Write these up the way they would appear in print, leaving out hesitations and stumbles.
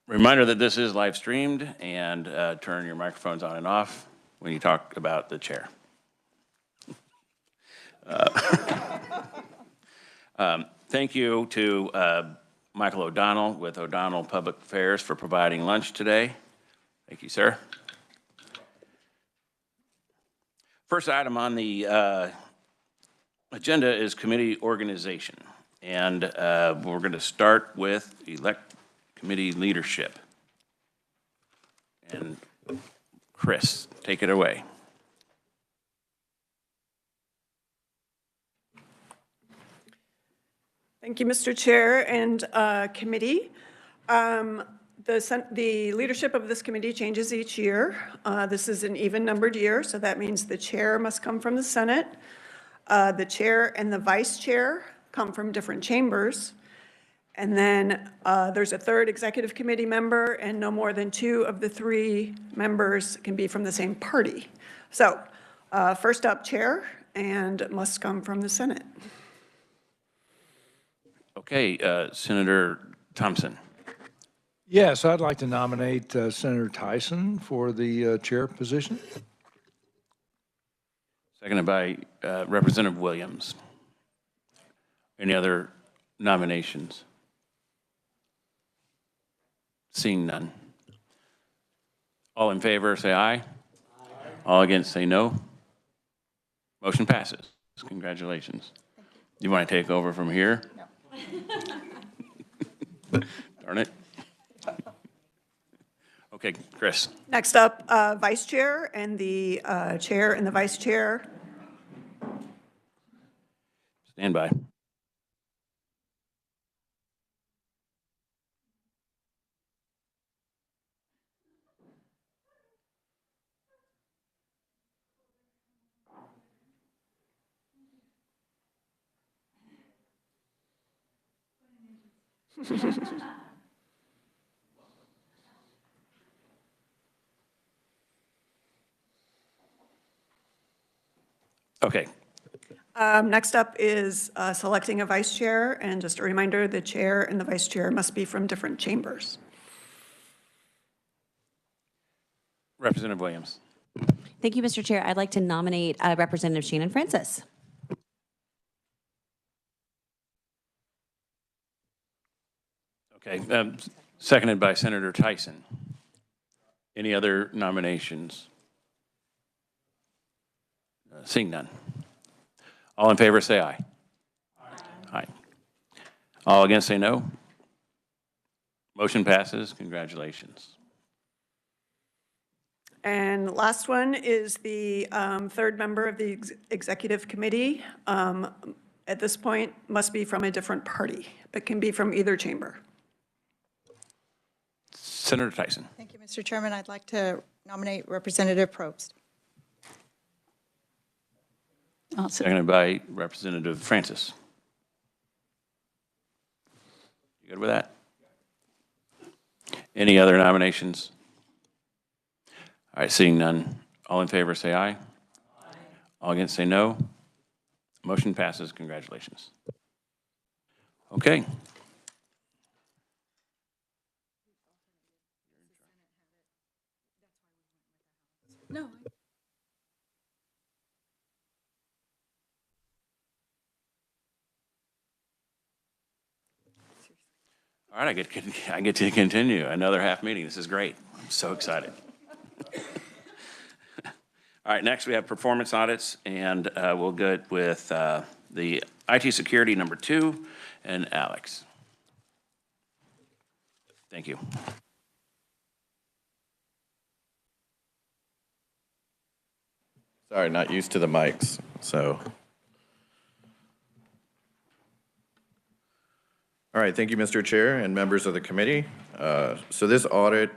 Reminder that this is live streamed, and turn your microphones on and off when you talk about the chair. Thank you to Michael O'Donnell with O'Donnell Public Affairs for providing lunch today. Thank you, sir. First item on the agenda is committee organization, and we're going to start with elect committee leadership. And Chris, take it away. Thank you, Mr. Chair and committee. The leadership of this committee changes each year. This is an even-numbered year, so that means the chair must come from the Senate. The chair and the vice chair come from different chambers. And then there's a third executive committee member, and no more than 2 of the 3 members can be from the same party. So first up, chair, and must come from the Senate. Okay, Senator Thompson. Yes, I'd like to nominate Senator Tyson for the chair position. Seconded by Representative Williams. Any other nominations? Seeing none. All in favor, say aye. Aye. All against, say no. Motion passes. Congratulations. You want to take over from here? No. Darn it. Okay, Chris. Next up, vice chair and the chair and the vice chair. Stand by. Okay. Next up is selecting a vice chair, and just a reminder, the chair and the vice chair must be from different chambers. Representative Williams. Thank you, Mr. Chair. I'd like to nominate Representative Shannon Francis. Okay, seconded by Senator Tyson. Any other nominations? Seeing none. All in favor, say aye. Aye. Aye. All against, say no. Motion passes. Congratulations. And last one is the third member of the executive committee. At this point, must be from a different party, but can be from either chamber. Senator Tyson. Thank you, Mr. Chairman. I'd like to nominate Representative Probst. Seconded by Representative Francis. You good with that? Any other nominations? All right, seeing none. All in favor, say aye. Aye. All against, say no. Motion passes. Congratulations. Okay. No. All right, I get to continue another half meeting. This is great. I'm so excited. All right, next we have performance audits, and we'll go with the IT security number 2 and Alex. Thank you. Sorry, not used to the mics, so. All right, thank you, Mr. Chair and members of the committee. So this audit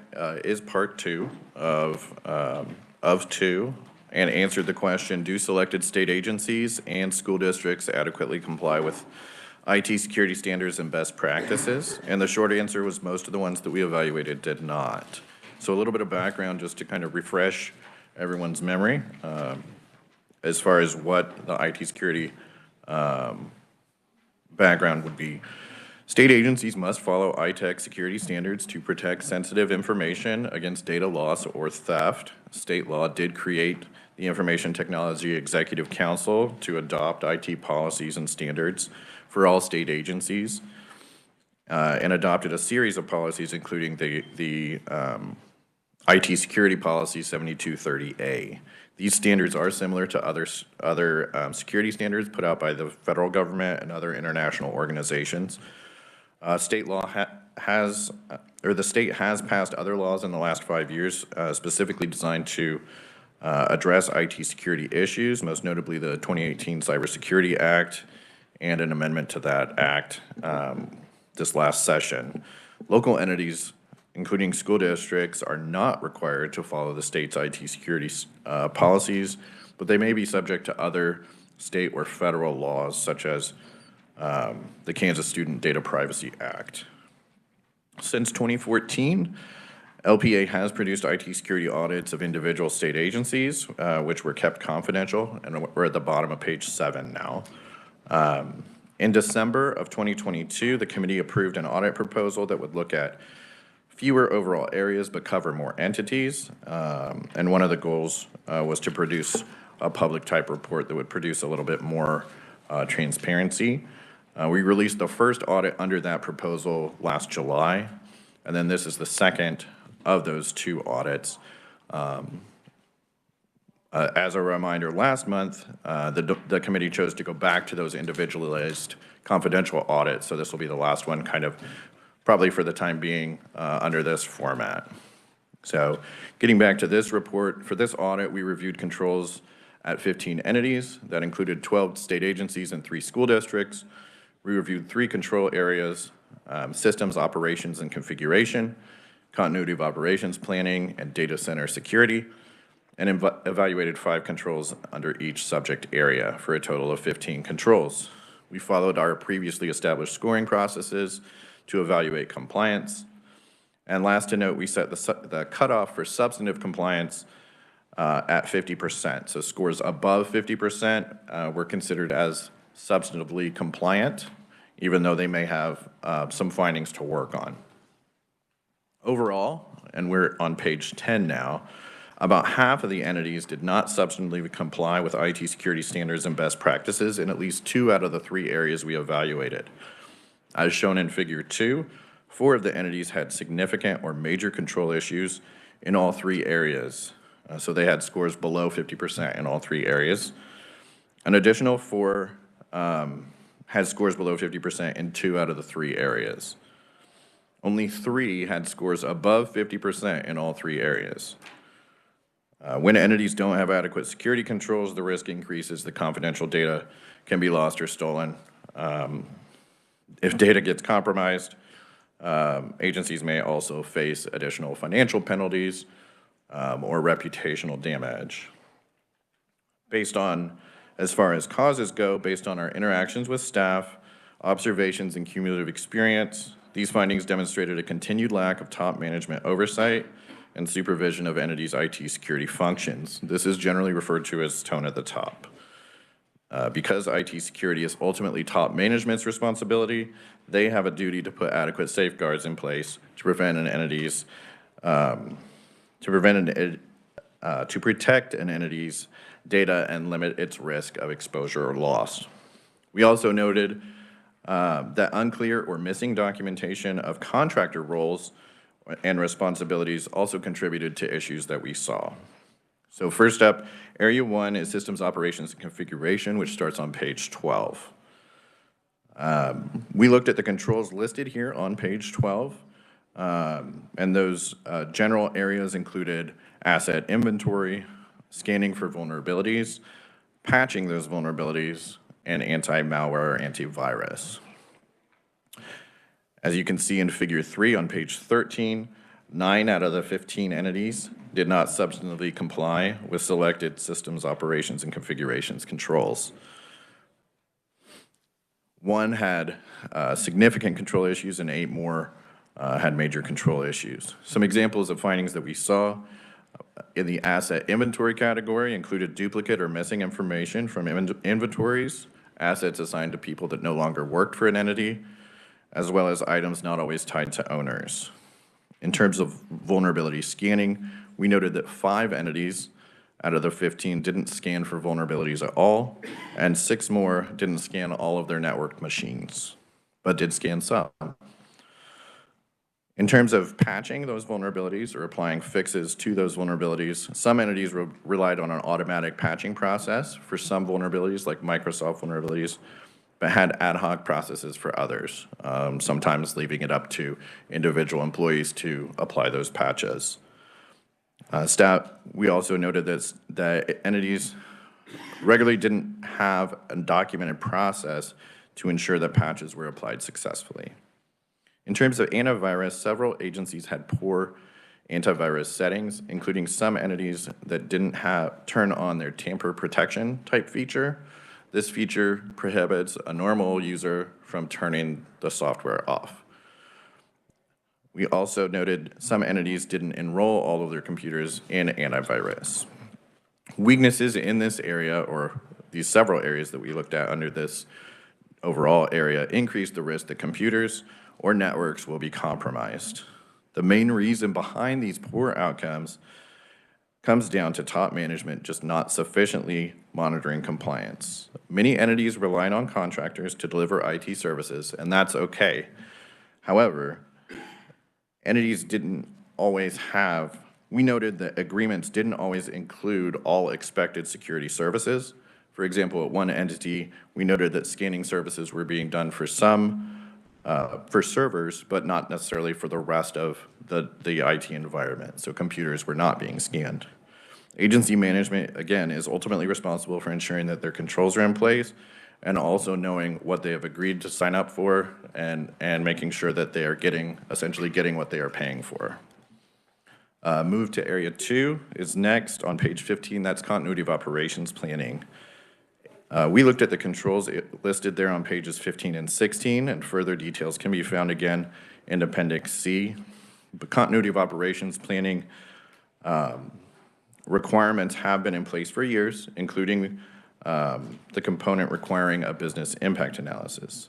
is part 2 of 2, and answered the question, do selected state agencies and school districts adequately comply with IT security standards and best practices? And the short answer was most of the ones that we evaluated did not. So a little bit of background just to kind of refresh everyone's memory as far as what the IT security background would be. State agencies must follow ITech security standards to protect sensitive information against data loss or theft. State law did create the Information Technology Executive Council to adopt IT policies and standards for all state agencies, and adopted a series of policies, including the IT Security Policy 7230A. These standards are similar to other security standards put out by the federal government and other international organizations. State law the state has passed other laws in the last 5 years, specifically designed to address IT security issues, most notably the 2018 Cybersecurity Act and an amendment to that act this last session. Local entities, including school districts, are not required to follow the state's IT security policies, but they may be subject to other state or federal laws, such as the Kansas Student Data Privacy Act. Since 2014, LPA has produced IT security audits of individual state agencies, which were kept confidential, and we're at the bottom of page 7 now. In December of 2022, the committee approved an audit proposal that would look at fewer overall areas but cover more entities, and one of the goals was to produce a public type report that would produce a little bit more transparency. We released the first audit under that proposal last July, and then this is the second of those 2 audits. As a reminder, last month, the committee chose to go back to those individualized confidential audits, so this will be the last one, kind of probably for the time being, under this format. So getting back to this report, for this audit, we reviewed controls at 15 entities. That included 12 state agencies and 3 school districts. We reviewed 3 control areas: systems, operations, and configuration, continuity of operations planning, and data center security, and evaluated 5 controls under each subject area for a total of 15 controls. We followed our previously established scoring processes to evaluate compliance. And last to note, we set the cutoff for substantive compliance at 50%. So scores above 50% were considered as substantively compliant, even though they may have some findings to work on. Overall, and we're on page 10 now, about half of the entities did not substantively comply with IT security standards and best practices in at least 2 out of the 3 areas we evaluated. As shown in Figure 2, 4 of the entities had significant or major control issues in all 3 areas. So they had scores below 50% in all 3 areas. An additional 4 had scores below 50% in 2 out of the 3 areas. Only 3 had scores above 50% in all 3 areas. When entities don't have adequate security controls, the risk increases. The confidential data can be lost or stolen. If data gets compromised, agencies may also face additional financial penalties or reputational damage. As far as causes go, based on our interactions with staff, observations, and cumulative experience, these findings demonstrated a continued lack of top management oversight and supervision of entities' IT security functions. This is generally referred to as tone at the top. Because IT security is ultimately top management's responsibility, they have a duty to put adequate safeguards in place to prevent an entity's to protect an entity's data and limit its risk of exposure or loss. We also noted that unclear or missing documentation of contractor roles and responsibilities also contributed to issues that we saw. So first up, Area 1 is Systems Operations and Configuration, which starts on page 12. We looked at the controls listed here on page 12, and those general areas included asset inventory, scanning for vulnerabilities, patching those vulnerabilities, and anti-malware or antivirus. As you can see in Figure 3 on page 13, 9 out of the 15 entities did not substantively comply with selected systems operations and configurations controls. 1 had significant control issues and 8 more had major control issues. Some examples of findings that we saw in the asset inventory category included duplicate or missing information from inventories, assets assigned to people that no longer worked for an entity, as well as items not always tied to owners. In terms of vulnerability scanning, we noted that 5 entities out of the 15 didn't scan for vulnerabilities at all, and 6 more didn't scan all of their networked machines, but did scan some. In terms of patching those vulnerabilities or applying fixes to those vulnerabilities, some entities relied on an automatic patching process for some vulnerabilities, like Microsoft vulnerabilities, but had ad hoc processes for others, sometimes leaving it up to individual employees to apply those patches. We also noted that entities regularly didn't have a documented process to ensure that patches were applied successfully. In terms of antivirus, several agencies had poor antivirus settings, including some entities that didn't turn on their tamper protection type feature. This feature prohibits a normal user from turning the software off. We also noted some entities didn't enroll all of their computers in antivirus. Weaknesses in this area, or these several areas that we looked at under this overall area, increase the risk that computers or networks will be compromised. The main reason behind these poor outcomes comes down to top management just not sufficiently monitoring compliance. Many entities relied on contractors to deliver IT services, and that's okay. However, entities didn't always have, we noted that agreements didn't always include all expected security services. For example, at one entity, we noted that scanning services were being done for for servers, but not necessarily for the rest of the IT environment. So computers were not being scanned. Agency management, again, is ultimately responsible for ensuring that their controls are in place and also knowing what they have agreed to sign up for and making sure that they are essentially getting what they are paying for. Move to area 2 is next on page 15. That's continuity of operations planning. We looked at the controls listed there on pages 15 and 16, and further details can be found again in Appendix C. But continuity of operations planning requirements have been in place for years, including the component requiring a business impact analysis.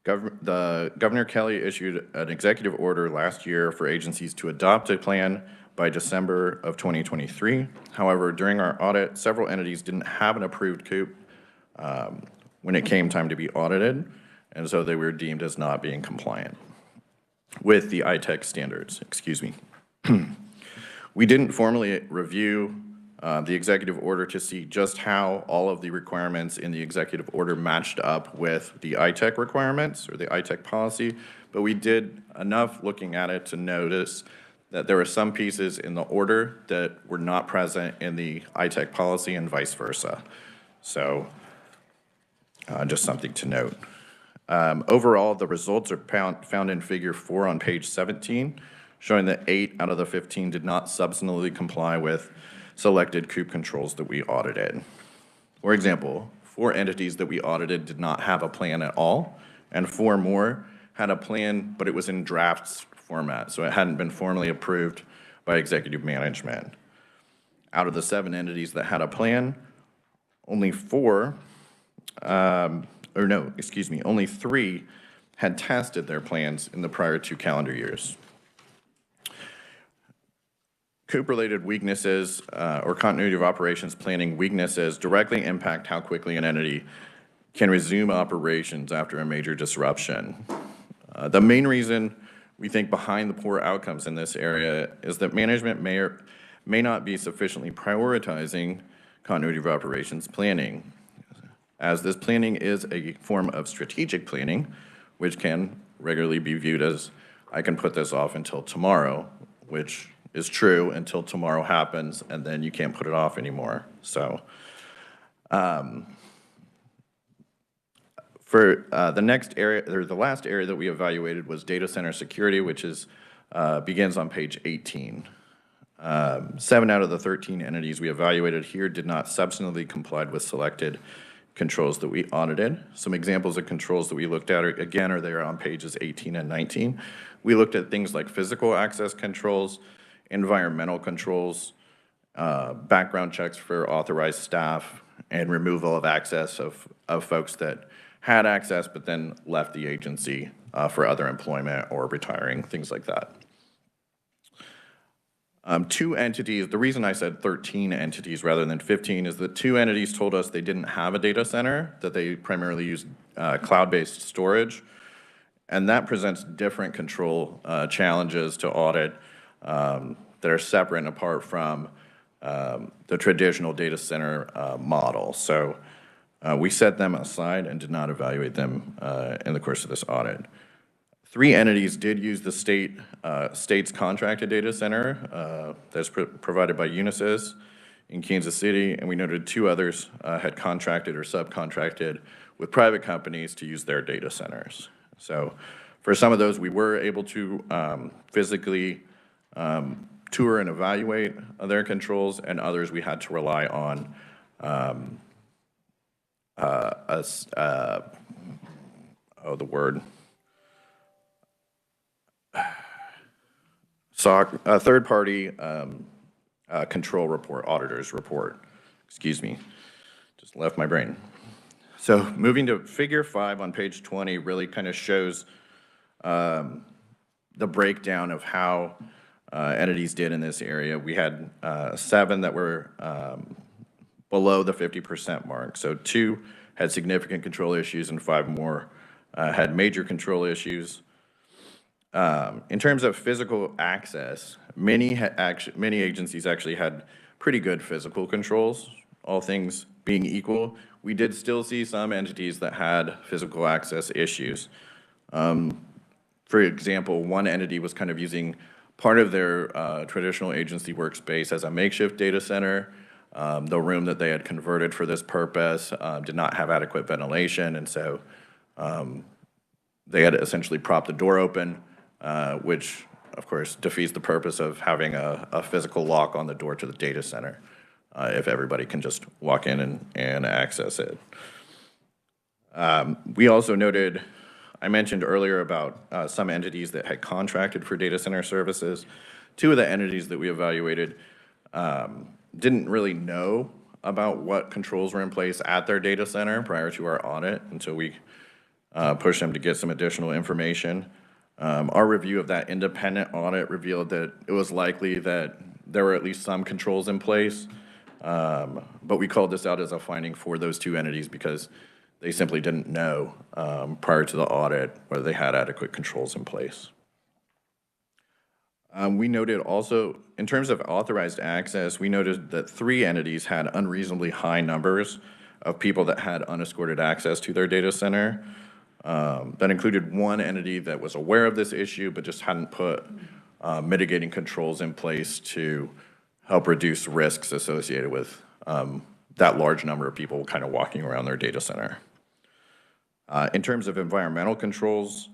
Governor Kelly issued an executive order last year for agencies to adopt a plan by December of 2023. However, during our audit, several entities didn't have an approved COOP when it came time to be audited, and so they were deemed as not being compliant with the ITEC standards, excuse me. We didn't formally review the executive order to see just how all of the requirements in the executive order matched up with the ITEC requirements or the ITEC policy, but we did enough looking at it to notice that there were some pieces in the order that were not present in the ITEC policy and vice versa. So just something to note. Overall, the results are found in figure 4 on page 17, showing that 8 out of the 15 did not substantively comply with selected COOP controls that we audited. For example, 4 entities that we audited did not have a plan at all, and 4 more had a plan, but it was in drafts format, so it hadn't been formally approved by executive management. Out of the 7 entities that had a plan, only 3 had tested their plans in the prior 2 calendar years. COOP-related weaknesses or continuity of operations planning weaknesses directly impact how quickly an entity can resume operations after a major disruption. The main reason we think behind the poor outcomes in this area is that management may or may not be sufficiently prioritizing continuity of operations planning, as this planning is a form of strategic planning, which can regularly be viewed as, I can put this off until tomorrow, which is true until tomorrow happens, and then you can't put it off anymore. So for the next area, or the last area that we evaluated was data center security, which begins on page 18. 7 out of the 13 entities we evaluated here did not substantively comply with selected controls that we audited. Some examples of controls that we looked at are there on pages 18 and 19. We looked at things like physical access controls, environmental controls, background checks for authorized staff, and removal of access of folks that had access but then left the agency for other employment or retiring, things like that. 2 entities, the reason I said 13 entities rather than 15 is that 2 entities told us they didn't have a data center, that they primarily used cloud-based storage, and that presents different control challenges to audit that are separate and apart from the traditional data center model. So we set them aside and did not evaluate them in the course of this audit. 3 entities did use the state's contracted data center that's provided by Unisys in Kansas City, and we noted 2 others had contracted or subcontracted with private companies to use their data centers. So for some of those, we were able to physically tour and evaluate their controls, and others we had to rely on a third-party control report, auditor's report. Excuse me, just left my brain. So moving to figure 5 on page 20 really kind of shows the breakdown of how entities did in this area. We had 7 that were below the 50% mark. So 2 had significant control issues and 5 more had major control issues. In terms of physical access, many agencies actually had pretty good physical controls, all things being equal. We did still see some entities that had physical access issues. For example, one entity was kind of using part of their traditional agency workspace as a makeshift data center. The room that they had converted for this purpose did not have adequate ventilation, and so they had essentially propped the door open, which of course defeats the purpose of having a physical lock on the door to the data center if everybody can just walk in and access it. We also noted, I mentioned earlier about some entities that had contracted for data center services. 2 of the entities that we evaluated didn't really know about what controls were in place at their data center prior to our audit until we pushed them to get some additional information. Our review of that independent audit revealed that it was likely that there were at least some controls in place, but we called this out as a finding for those 2 entities because they simply didn't know prior to the audit whether they had adequate controls in place. We noted also, in terms of authorized access, we noted that 3 entities had unreasonably high numbers of people that had unescorted access to their data center. That included 1 entity that was aware of this issue but just hadn't put mitigating controls in place to help reduce risks associated with that large number of people kind of walking around their data center. In terms of environmental controls,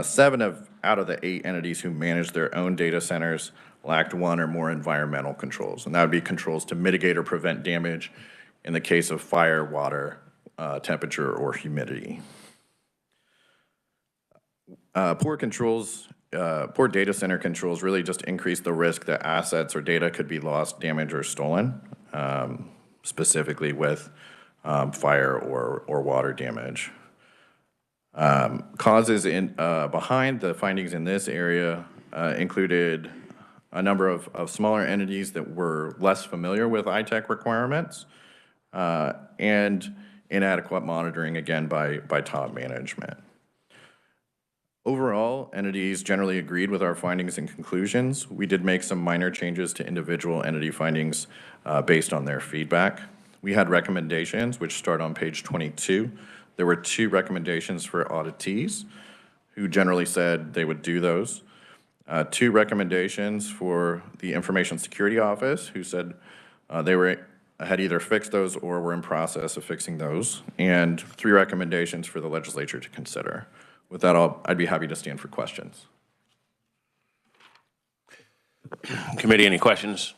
7 out of the 8 entities who managed their own data centers lacked 1 or more environmental controls, and that would be controls to mitigate or prevent damage in the case of fire, water, temperature, or humidity. Poor data center controls really just increase the risk that assets or data could be lost, damaged, or stolen, specifically with fire or water damage. Causes behind the findings in this area included a number of smaller entities that were less familiar with ITech requirements and inadequate monitoring, again, by top management. Overall, entities generally agreed with our findings and conclusions. We did make some minor changes to individual entity findings based on their feedback. We had recommendations, which start on page 22. There were 2 recommendations for auditees, who generally said they would do those. 2 recommendations for the Information Security Office, who said they had either fixed those or were in process of fixing those, and 3 recommendations for the legislature to consider. With that, I'd be happy to stand for questions. Committee, any questions?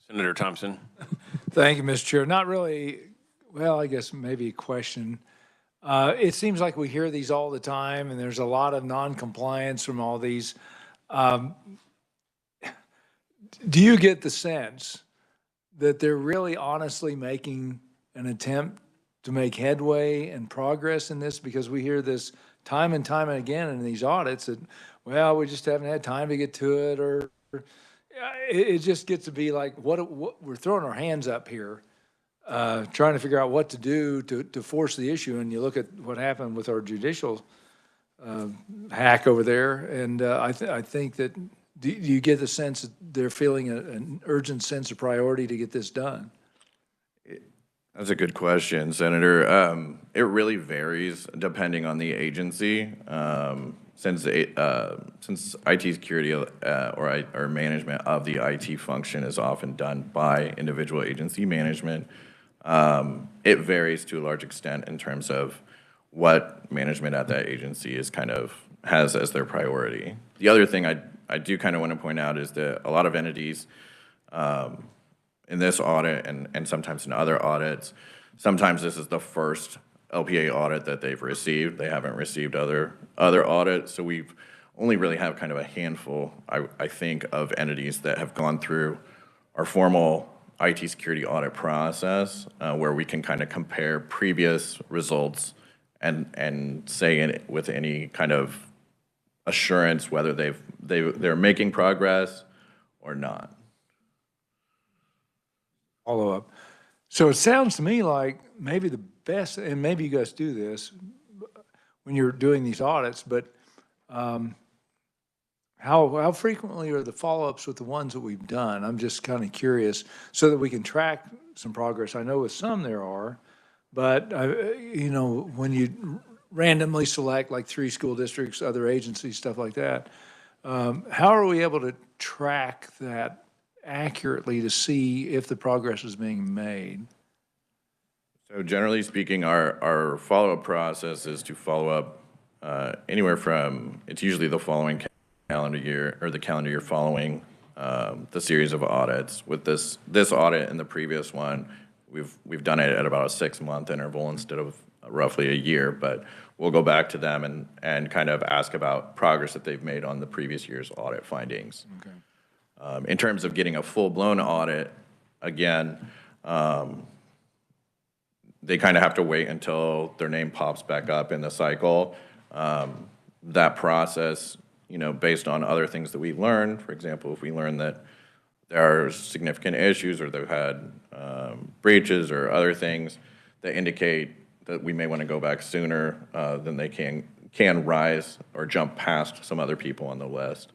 Senator Thompson. Thank you, Mr. Chair. Not really, well, I guess maybe a question. It seems like we hear these all the time, and there's a lot of non-compliance from all these. Do you get the sense that they're really honestly making an attempt to make headway and progress in this? Because we hear this time and time again in these audits that, well, we just haven't had time to get to it, or it just gets to be like, what we're throwing our hands up here, trying to figure out what to do to force the issue. And you look at what happened with our judicial hack over there, and I think that, do you get the sense that they're feeling an urgent sense of priority to get this done? That's a good question, Senator. It really varies depending on the agency. Since IT security or management of the IT function is often done by individual agency management, it varies to a large extent in terms of what management at that agency is has as their priority. The other thing I do kind of want to point out is that a lot of entities in this audit and sometimes in other audits, sometimes this is the first LPA audit that they've received. They haven't received other audits, so we've only really have kind of a handful, I think, of entities that have gone through our formal IT security audit process, where we can kind of compare previous results and say with any kind of assurance whether they're making progress or not. Follow up. So it sounds to me like maybe the best, and maybe you guys do this when you're doing these audits, but how frequently are the follow-ups with the ones that we've done? I'm just kind of curious so that we can track some progress. I know with some there are, but you know, when you randomly select like 3 school districts, other agencies, stuff like that, how are we able to track that accurately to see if the progress is being made? So generally speaking, our follow-up process is to follow up anywhere from, it's usually the following calendar year or the calendar year following the series of audits. With this audit and the previous one, we've done it at about a 6-month interval instead of roughly a year, but we'll go back to them and kind of ask about progress that they've made on the previous year's audit findings. Okay. In terms of getting a full-blown audit, again, they kind of have to wait until their name pops back up in the cycle. That process, you know, based on other things that we learned, for example, if we learn that there are significant issues or they've had breaches or other things that indicate that we may want to go back sooner, then they can rise or jump past some other people on the list.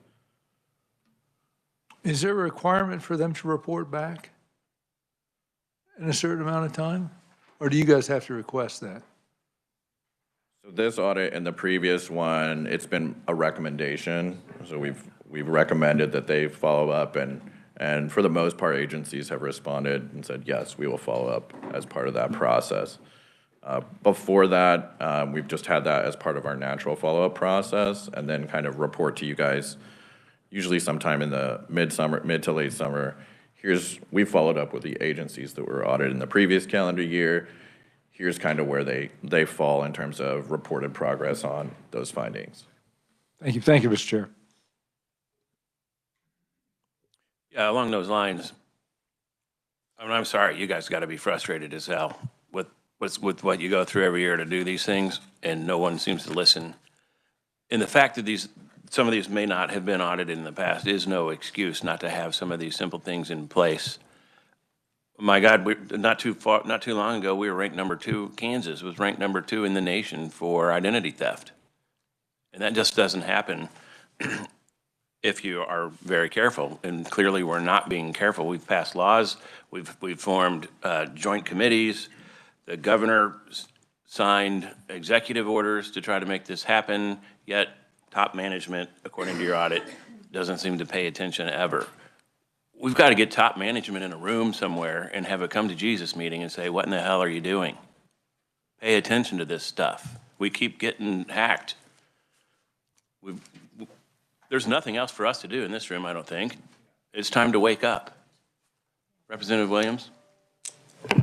Is there a requirement for them to report back in a certain amount of time? Or do you guys have to request that? So this audit and the previous one, it's been a recommendation. So we've recommended that they follow up, and for the most part, agencies have responded and said, yes, we will follow up as part of that process. Before that, we've just had that as part of our natural follow-up process, and then kind of report to you guys, usually sometime in the mid to late summer. We followed up with the agencies that were audited in the previous calendar year. Here's kind of where they fall in terms of reported progress on those findings. Thank you. Thank you, Mr. Chair. Yeah, along those lines, I'm sorry, you guys got to be frustrated as hell with what you go through every year to do these things, and no one seems to listen. And the fact that some of these may not have been audited in the past is no excuse not to have some of these simple things in place. My God, not too long ago, we were ranked number 2. Kansas was ranked number 2 in the nation for identity theft. And that just doesn't happen if you are very careful. And clearly we're not being careful. We've passed laws, we've formed joint committees. The governor signed executive orders to try to make this happen, yet top management, according to your audit, doesn't seem to pay attention ever. We've got to get top management in a room somewhere and have a come to Jesus meeting and say, what in the hell are you doing? Pay attention to this stuff. We keep getting hacked. There's nothing else for us to do in this room, I don't think. It's time to wake up. Representative Williams?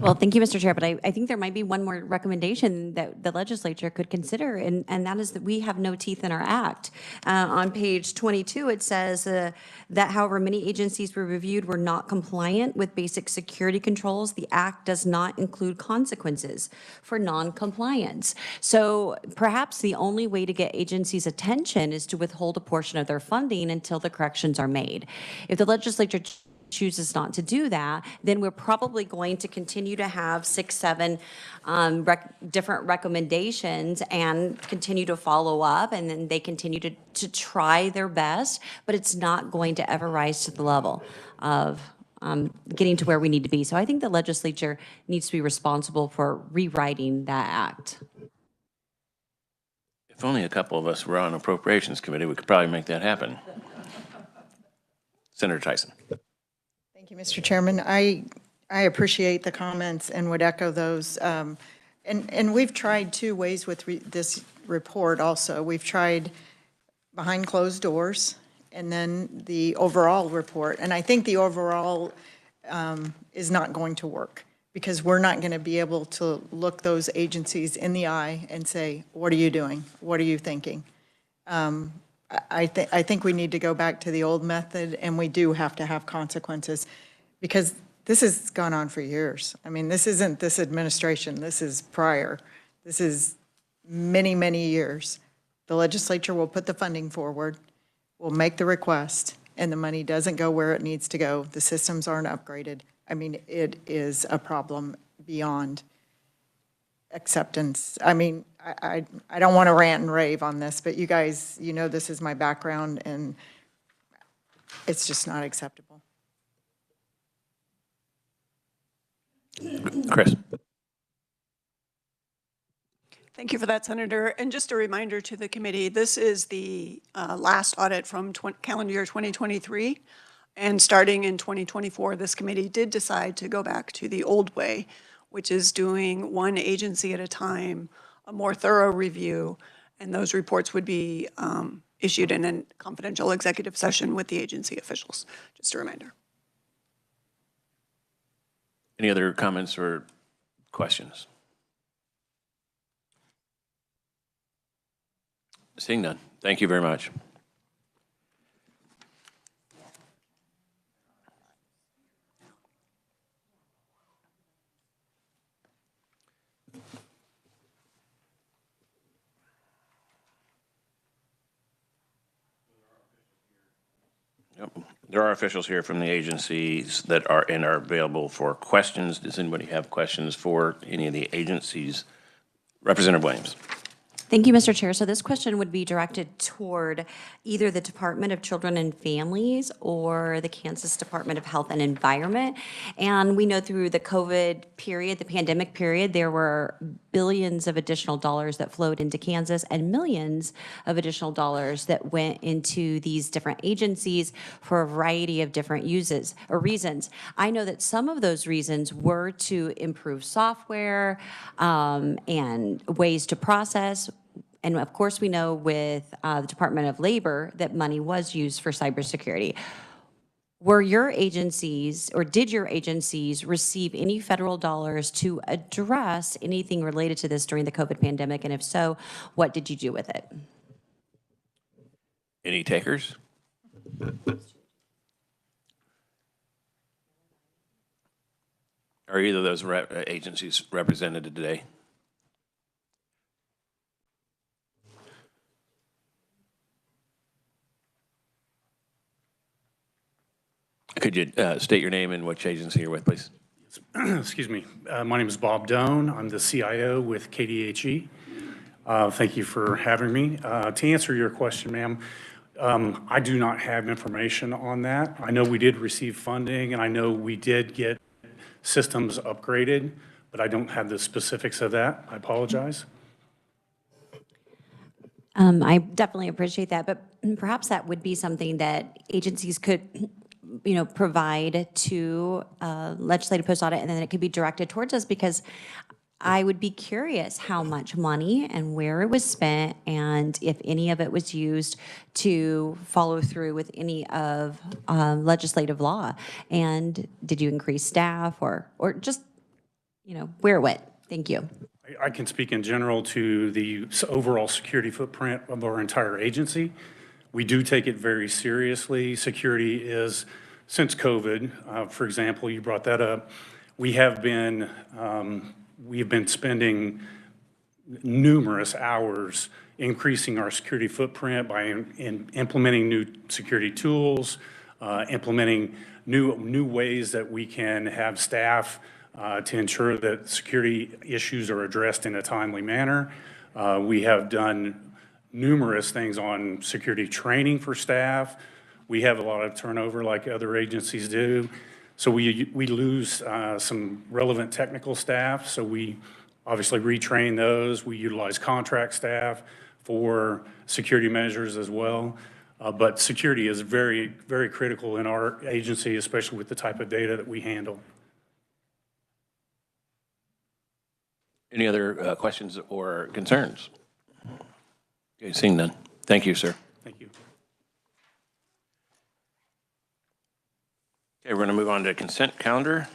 Well, thank you, Mr. Chair, but I think there might be one more recommendation that the legislature could consider, and that is that we have no teeth in our act. On page 22, it says that however many agencies were reviewed were not compliant with basic security controls, the act does not include consequences for non-compliance. So perhaps the only way to get agencies' attention is to withhold a portion of their funding until the corrections are made. If the legislature chooses not to do that, then we're probably going to continue to have 6, 7 different recommendations and continue to follow up, and then they continue to try their best, but it's not going to ever rise to the level of getting to where we need to be. So I think the legislature needs to be responsible for rewriting that act. If only a couple of us were on Appropriations Committee, we could probably make that happen. Senator Tyson. Thank you, Mr. Chairman. I appreciate the comments and would echo those. And we've tried two ways with this report also. We've tried behind closed doors and then the overall report. And I think the overall is not going to work because we're not going to be able to look those agencies in the eye and say, what are you doing? What are you thinking? I think we need to go back to the old method, and we do have to have consequences because this has gone on for years. I mean, this isn't this administration. This is prior. This is many, many years. The legislature will put the funding forward, will make the request, and the money doesn't go where it needs to go. The systems aren't upgraded. I mean, it is a problem beyond acceptance. I mean, I don't want to rant and rave on this, but you guys, you know this is my background, and it's just not acceptable. Chris. Thank you for that, Senator. And just a reminder to the committee, this is the last audit from calendar year 2023. And starting in 2024, this committee did decide to go back to the old way, which is doing one agency at a time, a more thorough review, and those reports would be issued in a confidential executive session with the agency officials. Just a reminder. Any other comments or questions? Seeing none. Thank you very much. Yep. There are officials here from the agencies that are and are available for questions. Does anybody have questions for any of the agencies? Representative Williams. Thank you, Mr. Chair. So this question would be directed toward either the Department of Children and Families or the Kansas Department of Health and Environment. And we know through the COVID period, the pandemic period, there were billions of additional dollars that flowed into Kansas and millions of additional dollars that went into these different agencies for a variety of different uses or reasons. I know that some of those reasons were to improve software and ways to process. And of course, we know with the Department of Labor that money was used for cybersecurity. Were your agencies, or did your agencies receive any federal dollars to address anything related to this during the COVID pandemic? And if so, what did you do with it? Any takers? Are either of those agencies represented today? Could you state your name and which agency you're with, please? Excuse me. My name is Bob Doan. I'm the CIO with KDHE. Thank you for having me. To answer your question, ma'am, I do not have information on that. I know we did receive funding, and I know we did get systems upgraded, but I don't have the specifics of that. I apologize. I definitely appreciate that, but perhaps that would be something that agencies could provide to legislative post-audit, and then it could be directed towards us, because I would be curious how much money and where it was spent, and if any of it was used to follow through with any of legislative law. And did you increase staff or just where it went. Thank you. I can speak in general to the overall security footprint of our entire agency. We do take it very seriously. Security is, since COVID, for example, you brought that up, we've been spending numerous hours increasing our security footprint by implementing new security tools, implementing new ways that we can have staff to ensure that security issues are addressed in a timely manner. We have done numerous things on security training for staff. We have a lot of turnover like other agencies do. So we lose some relevant technical staff. So we obviously retrain those. We utilize contract staff for security measures as well. But security is very, very critical in our agency, especially with the type of data that we handle. Any other questions or concerns? Okay, seeing none. Thank you, sir. Thank you. Okay, we're going to move on to consent calendar.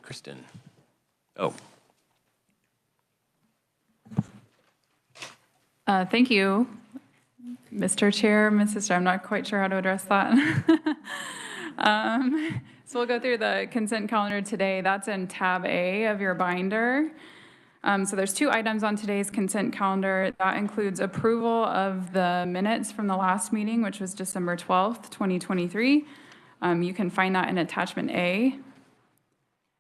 Kristen. Oh. Thank you, Mr. Chair, Mrs. I'm not quite sure how to address that. So we'll go through the consent calendar today. That's in tab A of your binder. So there's 2 items on today's consent calendar. That includes approval of the minutes from the last meeting, which was December 12th, 2023. You can find that in attachment A.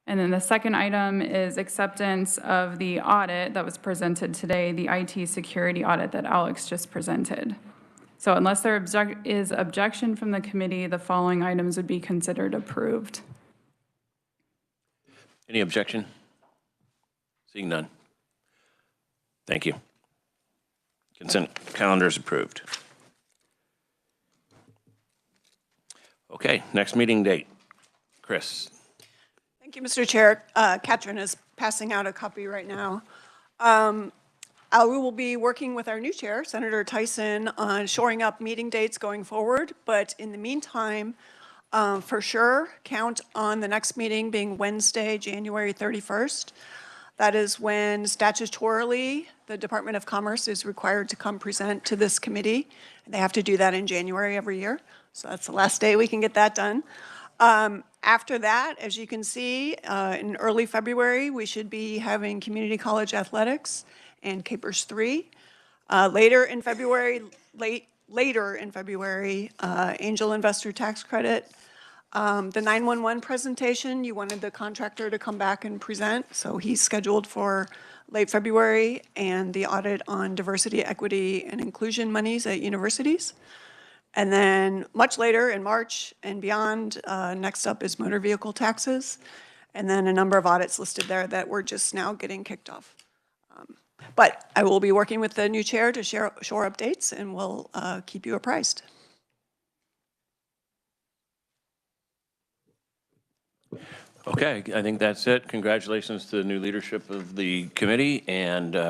And then the second item is acceptance of the audit that was presented today, the IT security audit that Alex just presented. So unless there is objection from the committee, the following items would be considered approved. Any objection? Seeing none. Thank you. Consent calendar is approved. Okay, next meeting date. Chris. Thank you, Mr. Chair. Katrin is passing out a copy right now. We will be working with our new chair, Senator Tyson, on shoring up meeting dates going forward. But in the meantime, for sure, count on the next meeting being Wednesday, January 31st. That is when statutorily the Department of Commerce is required to come present to this committee. They have to do that in January every year. So that's the last day we can get that done. After that, as you can see, in early February, we should be having community college athletics and Capers 3. Later in February, angel investor tax credit. The 911 presentation, you wanted the contractor to come back and present, so he's scheduled for late February, and the audit on diversity, equity, and inclusion monies at universities. And then much later in March and beyond, next up is motor vehicle taxes, and then a number of audits listed there that we're just now getting kicked off. But I will be working with the new chair to shore updates, and we'll keep you apprised. Okay, I think that's it. Congratulations to the new leadership of the committee, and